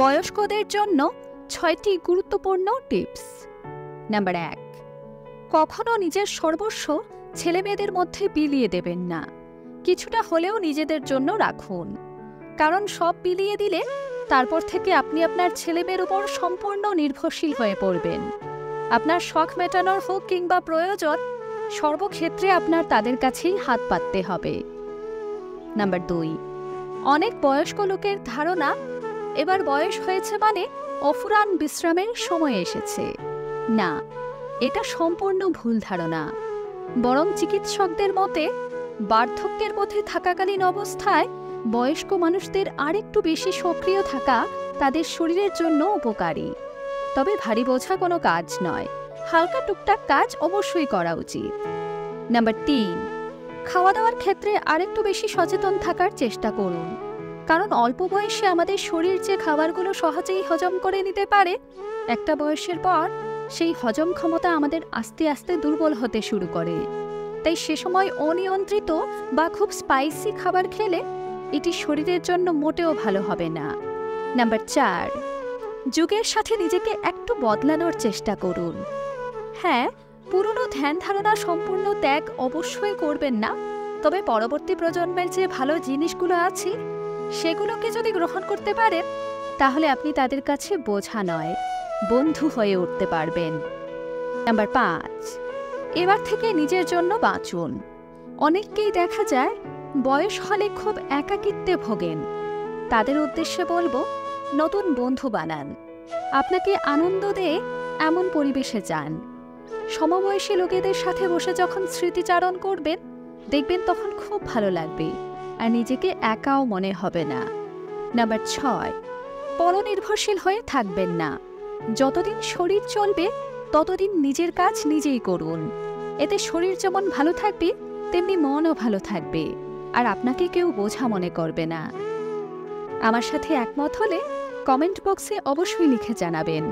বয়স্কদের জন্য ৬টি গুরুত্বপূর্ণ টিপস। নাম্বার ১, কখনো নিজের সর্বস্ব ছেলেমেয়েদের মধ্যে বিলিয়ে দেবেন না। কিছুটা হলেও নিজেদের জন্য রাখুন, কারণ সব বিলিয়ে দিলে তারপর থেকে আপনি আপনার ছেলেমেয়ের উপর সম্পূর্ণ নির্ভরশীল হয়ে পড়বেন। আপনার শখ মেটানোর হোক কিংবা প্রয়োজন, সর্বক্ষেত্রে আপনার তাদের কাছেই হাত পাততে হবে। নাম্বার ২, অনেক বয়স্ক লোকের ধারণা এবার বয়স হয়েছে মানে অফুরান বিশ্রামের সময় এসেছে। না, এটা সম্পূর্ণ ভুল ধারণা। বরং চিকিৎসকদের মতে বার্ধক্যের পথে থাকাকালীন অবস্থায় বয়স্ক মানুষদের আরেকটু বেশি সক্রিয় থাকা তাদের শরীরের জন্য উপকারী। তবে ভারী বোঝা কোনো কাজ নয়, হালকা টুকটাক কাজ অবশ্যই করা উচিত। নাম্বার ৩, খাওয়া দাওয়ার ক্ষেত্রে আরেকটু বেশি সচেতন থাকার চেষ্টা করুন, কারণ অল্প বয়সে আমাদের শরীর যে খাবারগুলো সহজেই হজম করে নিতে পারে, একটা বয়সের পর সেই হজম ক্ষমতা আমাদের আস্তে আস্তে দুর্বল হতে শুরু করে। তাই সে সময় অনিয়ন্ত্রিত বা খুব স্পাইসি খাবার খেলে এটি শরীরের জন্য মোটেও ভালো হবে না। নাম্বার ৪, যুগের সাথে নিজেকে একটু বদলানোর চেষ্টা করুন। হ্যাঁ, পুরনো ধ্যান ধারণা সম্পূর্ণ ত্যাগ অবশ্যই করবেন না, তবে পরবর্তী প্রজন্মের যে ভালো জিনিসগুলো আছে সেগুলোকে যদি গ্রহণ করতে পারেন, তাহলে আপনি তাদের কাছে বোঝা নয়, বন্ধু হয়ে উঠতে পারবেন। নাম্বার ৫, এবার থেকে নিজের জন্য বাঁচুন। অনেককেই দেখা যায় বয়স হলে খুব একাকিত্বে ভোগেন। তাদের উদ্দেশ্যে বলবো, নতুন বন্ধু বানান। আপনাকে আনন্দ দেয় এমন পরিবেশে যান। সমবয়সী লোকেদের সাথে বসে যখন স্মৃতিচারণ করবেন, দেখবেন তখন খুব ভালো লাগবে আর নিজেকে একাও মনে হবে না। নাম্বার ৬, পরনির্ভরশীল হয়ে থাকবেন না। যতদিন শরীর চলবে ততদিন নিজের কাজ নিজেই করুন। এতে শরীর যেমন ভালো থাকবে, তেমনি মনও ভালো থাকবে, আর আপনাকে কেউ বোঝা মনে করবে না। আমার সাথে একমত হলে কমেন্ট বক্সে অবশ্যই লিখে জানাবেন।